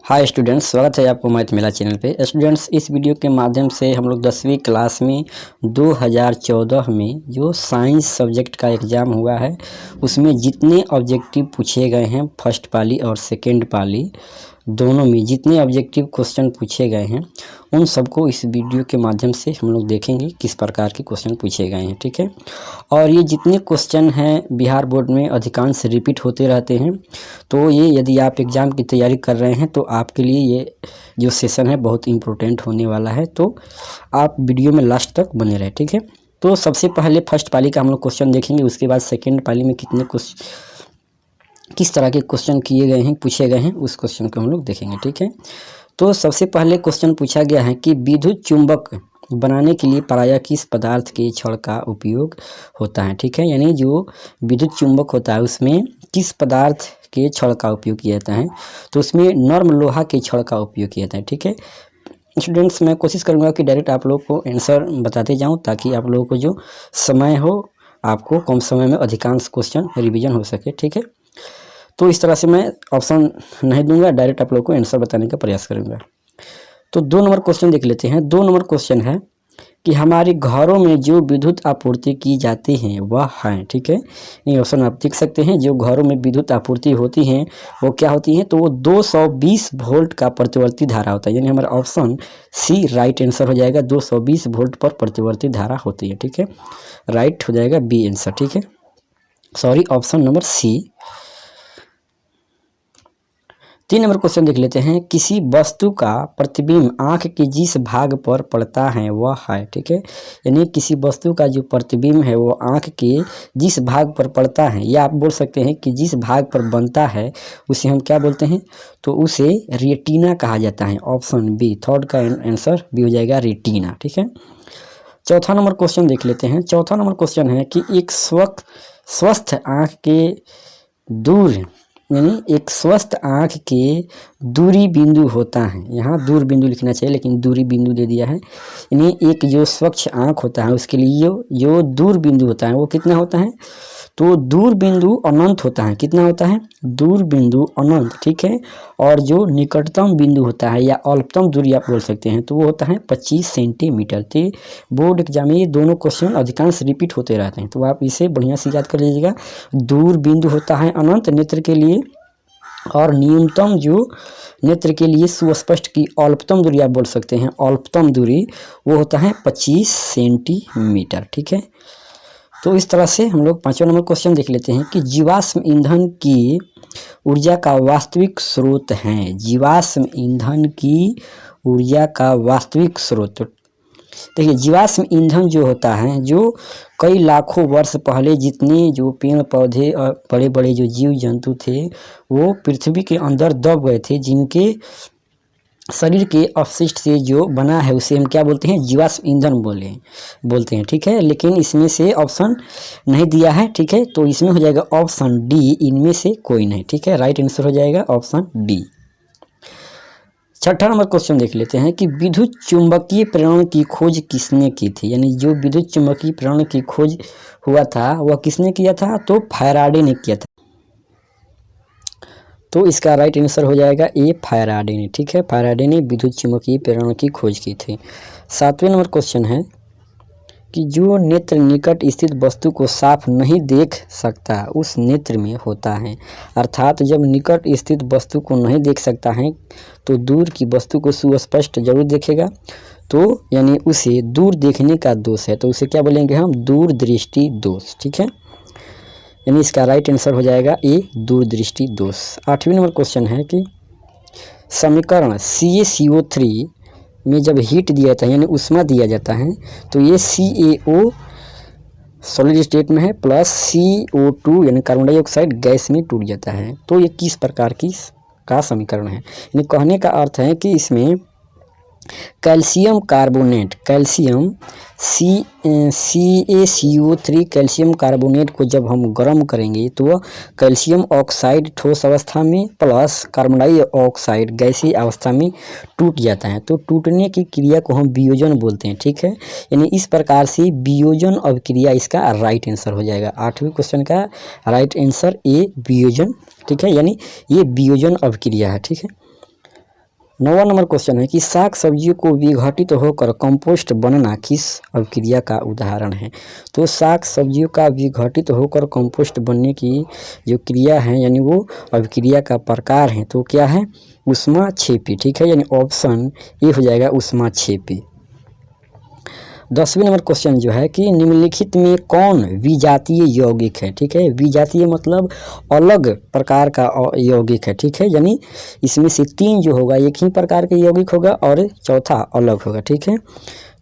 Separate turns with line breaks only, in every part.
Hi students, स्वागत है आपको मैथ मेला चैनल पे। स्टूडेंट्स, इस वीडियो के माध्यम से हम लोग 10वीं क्लास में 2014 में जो साइंस सब्जेक्ट का एग्ज़ाम हुआ है उसमें जितने ऑब्जेक्टिव पूछे गए हैं फर्स्ट पाली और सेकंड पाली दोनों में जितने ऑब्जेक्टिव क्वेश्चन पूछे गए हैं उन सबको इस वीडियो के माध्यम से हम लोग देखेंगे किस प्रकार के क्वेश्चन पूछे गए हैं। ठीक है, और ये जितने क्वेश्चन हैं बिहार बोर्ड में अधिकांश रिपीट होते रहते हैं, तो ये यदि आप एग्ज़ाम की तैयारी कर रहे हैं तो आपके लिए ये जो सेशन है बहुत इम्पोर्टेंट होने वाला है। तो आप वीडियो में लास्ट तक बने रहें। ठीक है, तो सबसे पहले फर्स्ट पाली का हम लोग क्वेश्चन देखेंगे, उसके बाद सेकेंड पाली में किस तरह के क्वेश्चन किए गए हैं पूछे गए हैं उस क्वेश्चन को हम लोग देखेंगे। ठीक है, तो सबसे पहले क्वेश्चन पूछा गया है कि विद्युत चुंबक बनाने के लिए प्रायः किस पदार्थ के छड़ का उपयोग होता है। ठीक है, यानी जो विद्युत चुंबक होता है उसमें किस पदार्थ के छड़ का उपयोग किया जाता है, तो उसमें नर्म लोहा के छड़ का उपयोग किया जाता है। ठीक है स्टूडेंट्स, मैं कोशिश करूंगा कि डायरेक्ट आप लोग को आंसर बताते जाऊं ताकि आप लोगों को जो समय हो आपको कम समय में अधिकांश क्वेश्चन रिवीजन हो सके। ठीक है, तो इस तरह से मैं ऑप्शन नहीं दूंगा, डायरेक्ट आप लोग को आंसर बताने का प्रयास करूंगा। तो 2 नंबर क्वेश्चन देख लेते हैं। 2 नंबर क्वेश्चन है कि हमारे घरों में जो विद्युत आपूर्ति की जाती है वह है। ठीक है, ये ऑप्शन आप देख सकते हैं। जो घरों में विद्युत आपूर्ति होती हैं वो क्या होती हैं, तो वो 220 वोल्ट का प्रतिवर्ती धारा होता है। यानी हमारा ऑप्शन सी राइट आंसर हो जाएगा। 220 वोल्ट पर प्रतिवर्ती धारा होती है। ठीक है, राइट हो जाएगा बी आंसर। ठीक है, sorry, option number C. 3 number question देख लेते हैं। किसी वस्तु का प्रतिबिंब आंख के जिस भाग पर पड़ता है वह है। ठीक है, यानी किसी वस्तु का जो प्रतिबिंब है वो आंख के जिस भाग पर पड़ता है, या आप बोल सकते हैं कि जिस भाग पर बनता है उसे हम क्या बोलते हैं, तो उसे रेटिना कहा जाता है। ऑप्शन बी, थर्ड का आंसर बी हो जाएगा, रेटिना। ठीक है, चौथा नंबर क्वेश्चन देख लेते हैं। चौथा नंबर क्वेश्चन है कि एक स्वस्थ आंख के दूर यानी एक स्वस्थ आंख के दूरी बिंदु होता है। यहाँ दूर बिंदु लिखना चाहिए लेकिन दूरी बिंदु दे दिया है। यानी एक जो स्वच्छ आंख होता है उसके लिए जो दूर बिंदु होता है वो कितना होता है, तो दूर बिंदु अनंत होता है। कितना होता है, दूर बिंदु अनंत। ठीक है, और जो निकटतम बिंदु होता है या अल्पतम दूरी आप बोल सकते हैं तो वो होता है 25 सेंटीमीटर। तो बोर्ड एग्जाम में ये दोनों क्वेश्चन अधिकांश रिपीट होते रहते हैं, तो आप इसे बढ़िया से याद कर लीजिएगा। दूर बिंदु होता है अनंत नेत्र के लिए, और न्यूनतम जो नेत्र के लिए सुस्पष्ट की अल्पतम दूरी आप बोल सकते हैं, अल्पतम दूरी वो होता है 25 सेंटीमीटर। ठीक है, तो इस तरह से हम लोग 5वां नंबर क्वेश्चन देख लेते हैं कि जीवाश्म ईंधन की ऊर्जा का वास्तविक स्रोत है। जीवाश्म ईंधन की ऊर्जा का वास्तविक स्रोत, देखिए जीवाश्म ईंधन जो होता है, जो कई लाखों वर्ष पहले जितने जो पेड़ पौधे और बड़े बड़े जो जीव जंतु थे वो पृथ्वी के अंदर दब गए थे, जिनके शरीर के अपशिष्ट से जो बना है उसे हम क्या बोलते हैं, जीवाश्म ईंधन बोलते हैं। ठीक है, लेकिन इसमें से ऑप्शन नहीं दिया है। ठीक है, तो इसमें हो जाएगा ऑप्शन डी, इनमें से कोई नहीं। ठीक है, राइट आंसर हो जाएगा ऑप्शन डी। 6वां नंबर क्वेश्चन देख लेते हैं कि विद्युत चुंबकीय प्रेरण की खोज किसने की थी। यानी जो विद्युत चुंबकीय प्रेरण की खोज हुआ था वह किसने किया था, तो फैराडे ने किया था। तो इसका राइट आंसर हो जाएगा ए, फैराडे ने। ठीक है, फैराडे ने विद्युत चुंबकीय प्रेरण की खोज की थी। 7वें नंबर क्वेश्चन है कि जो नेत्र निकट स्थित वस्तु को साफ नहीं देख सकता उस नेत्र में होता है। अर्थात जब निकट स्थित वस्तु को नहीं देख सकता है तो दूर की वस्तु को सुस्पष्ट जरूर देखेगा, तो यानी उसे दूर देखने का दोष है, तो उसे क्या बोलेंगे हम, दूरदृष्टि दोष। ठीक है, यानी इसका राइट आंसर हो जाएगा ए, दूरदृष्टि दोष। 8वें नंबर क्वेश्चन है कि समीकरण CaCO3 में जब हीट दिया जाता है यानी ऊष्मा दिया जाता है तो ये CaO सॉलिड स्टेट में है प्लस CO2 यानी कार्बन डाइऑक्साइड गैस में टूट जाता है। तो ये किस प्रकार का समीकरण है, यानी कहने का अर्थ है कि इसमें calcium carbonate, calcium CaCO3 calcium carbonate को जब हम गर्म करेंगे तो वह कैल्शियम ऑक्साइड ठोस अवस्था में प्लस कार्बन डाइऑक्साइड गैसीय अवस्था में टूट जाता है। तो टूटने की क्रिया को हम वियोजन बोलते हैं। ठीक है, यानी इस प्रकार से वियोजन अभिक्रिया इसका राइट आंसर हो जाएगा। 8वें क्वेश्चन का राइट आंसर ए, वियोजन। ठीक है, यानी ये वियोजन अभिक्रिया है। ठीक है, 9वां नंबर क्वेश्चन है कि साग सब्जियों को विघटित होकर कंपोस्ट बनना किस अभिक्रिया का उदाहरण है। तो साग सब्जियों का विघटित होकर कंपोस्ट बनने की जो क्रिया है यानी वो अभिक्रिया का प्रकार है तो क्या है, ऊष्माक्षेपी। ठीक है, यानी ऑप्शन ए हो जाएगा ऊष्माक्षेपी। 10वें नंबर क्वेश्चन जो है कि निम्नलिखित में कौन विजातीय यौगिक है। ठीक है, विजातीय मतलब अलग प्रकार का यौगिक है। ठीक है, यानी इसमें से 3 जो होगा एक ही प्रकार के यौगिक होगा और चौथा अलग होगा। ठीक है,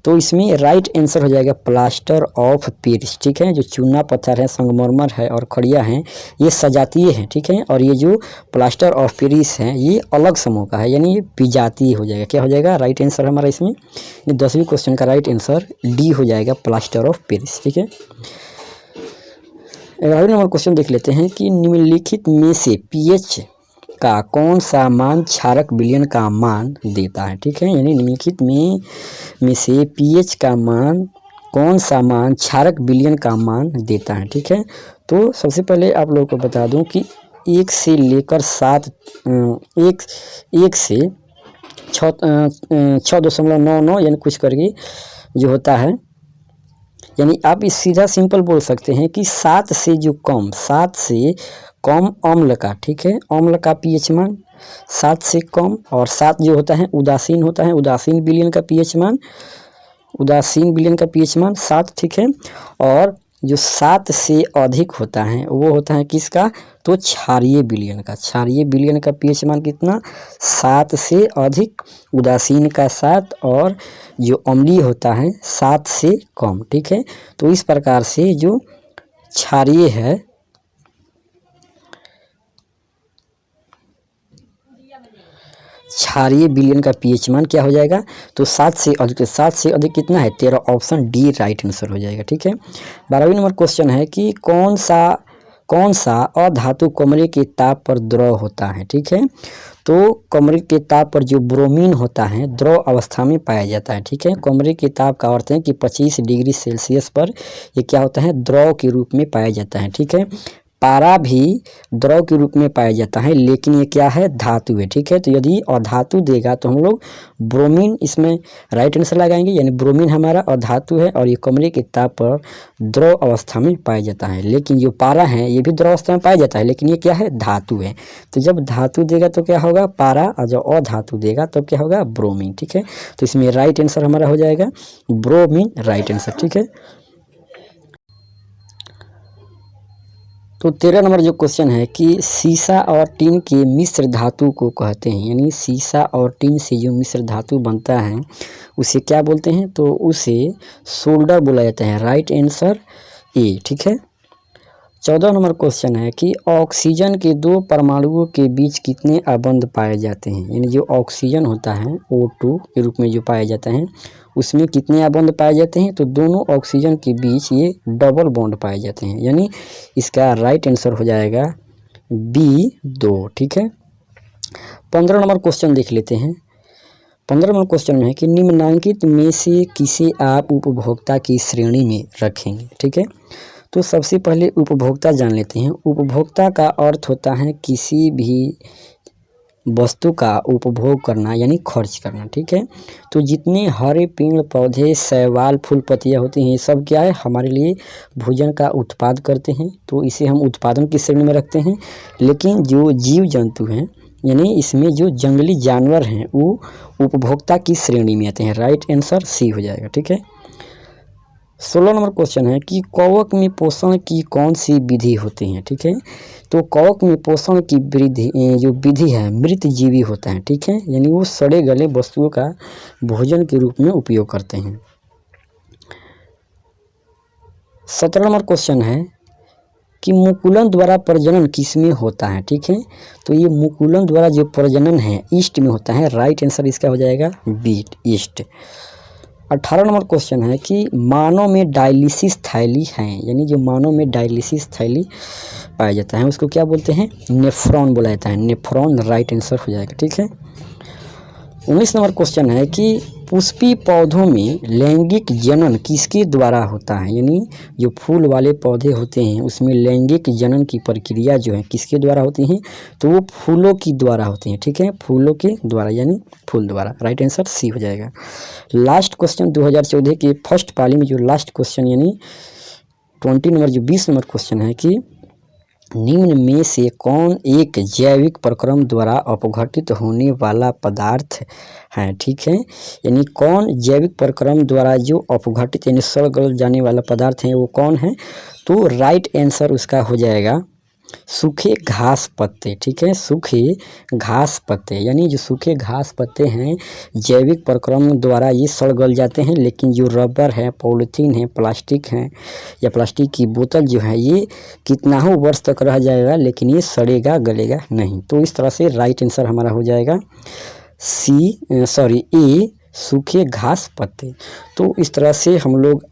तो इसमें राइट आंसर हो जाएगा प्लास्टर ऑफ पेरिस। ठीक है, जो चूना पत्थर है, संगमरमर है और खड़िया हैं ये सजातीय हैं। ठीक है, और ये जो प्लास्टर ऑफ पेरिस है ये अलग समूह का है यानी ये विजातीय हो जाएगा। क्या हो जाएगा राइट आंसर हमारा इसमें, 10वीं क्वेश्चन का राइट आंसर डी हो जाएगा प्लास्टर ऑफ पेरिस। ठीक है, 11वें नंबर क्वेश्चन देख लेते हैं कि निम्नलिखित में से पीएच का कौन सा मान क्षारक विलयन का मान देता है। ठीक है, यानी निम्नलिखित में से पीएच का मान कौन सा मान क्षारक विलयन का मान देता है। ठीक है, तो सबसे पहले आप लोगों को बता दूं कि 1 से लेकर 7 1 से 6.99 यानी कुछ करके जो होता है, यानी आप इस सीधा सिंपल बोल सकते हैं कि 7 से कम अम्ल का, ठीक है, अम्ल का पीएच मान 7 से कम, और 7 जो होता है उदासीन होता है, उदासीन विलयन का पीएच मान 7। ठीक है, और जो 7 से अधिक होता है वो होता है किसका, तो क्षारीय विलयन का पीएच मान कितना, 7 से अधिक, उदासीन का 7 और जो अम्लीय होता है 7 से कम। ठीक है, तो इस प्रकार से जो क्षारीय है क्षारीय विलयन का पीएच मान क्या हो जाएगा, तो 7 से अधिक। 7 से अधिक कितना है 13, ऑप्शन डी राइट आंसर हो जाएगा। ठीक है, 12वीं नंबर क्वेश्चन है कि कौन सा अधातु कमरे के ताप पर द्रव होता है। ठीक है, तो कमरे के ताप पर जो ब्रोमीन होता है द्रव अवस्था में पाया जाता है। ठीक है, कमरे के ताप का अर्थ है कि 25 डिग्री सेल्सियस पर ये क्या होता है, द्रव के रूप में पाया जाता है। ठीक है, पारा भी द्रव के रूप में पाया जाता है लेकिन ये क्या है, धातु है। ठीक है, तो यदि अधातु देगा तो हम लोग ब्रोमीन इसमें राइट आंसर लगाएंगे, यानी ब्रोमीन हमारा अधातु है और ये कमरे के ताप पर द्रव अवस्था में पाया जाता है। लेकिन जो पारा है ये भी द्रव अवस्था में पाया जाता है लेकिन ये क्या है, धातु है। तो जब धातु देगा तो क्या होगा पारा, और जब अधातु देगा तो क्या होगा ब्रोमीन। ठीक है, तो इसमें राइट आंसर हमारा हो जाएगा ब्रोमीन राइट आंसर। ठीक है, तो 13 नंबर जो क्वेश्चन है कि सीसा और टीन के मिश्र धातु को कहते हैं, यानी सीसा और टीन से जो मिश्र धातु बनता है उसे क्या बोलते हैं, तो उसे सोल्डर बोला जाता है। Right answer A. ठीक है, 14 नंबर क्वेश्चन है कि ऑक्सीजन के 2 परमाणुओं के बीच कितने आबंध पाए जाते हैं, यानी जो ऑक्सीजन होता है O2 के रूप में जो पाया जाता है उसमें कितने आबंध पाए जाते हैं, तो दोनों ऑक्सीजन के बीच ये डबल बॉन्ड पाए जाते हैं, यानी इसका राइट आंसर हो जाएगा बी 2। ठीक है, 15 नंबर क्वेश्चन देख लेते हैं। 15 नंबर क्वेश्चन में है कि निम्नलिखित में से किसे आप उपभोक्ता की श्रेणी में रखेंगे। ठीक है, तो सबसे पहले उपभोक्ता जान लेते हैं। उपभोक्ता का अर्थ होता है किसी भी वस्तु का उपभोग करना यानी खर्च करना। ठीक है, तो जितने हरे पेड़ पौधे शैवाल फूल पत्तियाँ होती हैं ये सब क्या है, हमारे लिए भोजन का उत्पाद करते हैं, तो इसे हम उत्पादन की श्रेणी में रखते हैं। लेकिन जो जीव जंतु हैं यानी इसमें जो जंगली जानवर हैं वो उपभोक्ता की श्रेणी में आते हैं। राइट आंसर सी हो जाएगा। ठीक है, 16 नंबर क्वेश्चन है कि कवक में पोषण की कौन सी विधि होती है। ठीक है, तो कवक में पोषण की जो विधि है मृत जीवी होता है। ठीक है, यानी वो सड़े गले वस्तुओं का भोजन के रूप में उपयोग करते हैं। 17 नंबर क्वेश्चन है कि मुकुलन द्वारा प्रजनन किसमें होता है। ठीक है, तो ये मुकुलन द्वारा जो प्रजनन है ईस्ट में होता है। राइट आंसर इसका हो जाएगा बी ईस्ट। 18 नंबर क्वेश्चन है कि मानव में डायलिसिस थैली है, यानी जो मानव में डायलिसिस थैली पाया जाता है उसको क्या बोलते हैं, नेफ्रॉन बोला जाता है। नेफ्रॉन राइट आंसर हो जाएगा। ठीक है, 19 नंबर क्वेश्चन है कि पुष्पी पौधों में लैंगिक जनन किसके द्वारा होता है, यानी जो फूल वाले पौधे होते हैं उसमें लैंगिक जनन की प्रक्रिया जो है किसके द्वारा होती है, तो वो फूलों की द्वारा होती है। ठीक है, फूलों के द्वारा यानी फूल द्वारा। राइट आंसर सी हो जाएगा। लास्ट क्वेश्चन 2014 के फर्स्ट पाली में जो लास्ट क्वेश्चन यानी 20 नंबर जो 20 नंबर क्वेश्चन है कि निम्न में से कौन एक जैविक प्रक्रम द्वारा अपघटित होने वाला पदार्थ है। ठीक है, यानी कौन जैविक प्रक्रम द्वारा जो अपघटित यानी सड़ गल जाने वाला पदार्थ है वो कौन है, तो राइट आंसर उसका हो जाएगा सूखे घास पत्ते। ठीक है, सूखे घास पत्ते, यानी जो सूखे घास पत्ते हैं जैविक प्रक्रम द्वारा ये सड़ गल जाते हैं, लेकिन जो रबर है, पॉलीथीन है, प्लास्टिक है या प्लास्टिक की बोतल जो है ये कितना हो वर्ष तक रह जाएगा, लेकिन ये सड़ेगा गलेगा नहीं। तो इस तरह से राइट आंसर हमारा हो जाएगा ए सूखे घास पत्ते। तो इस तरह से हम लोग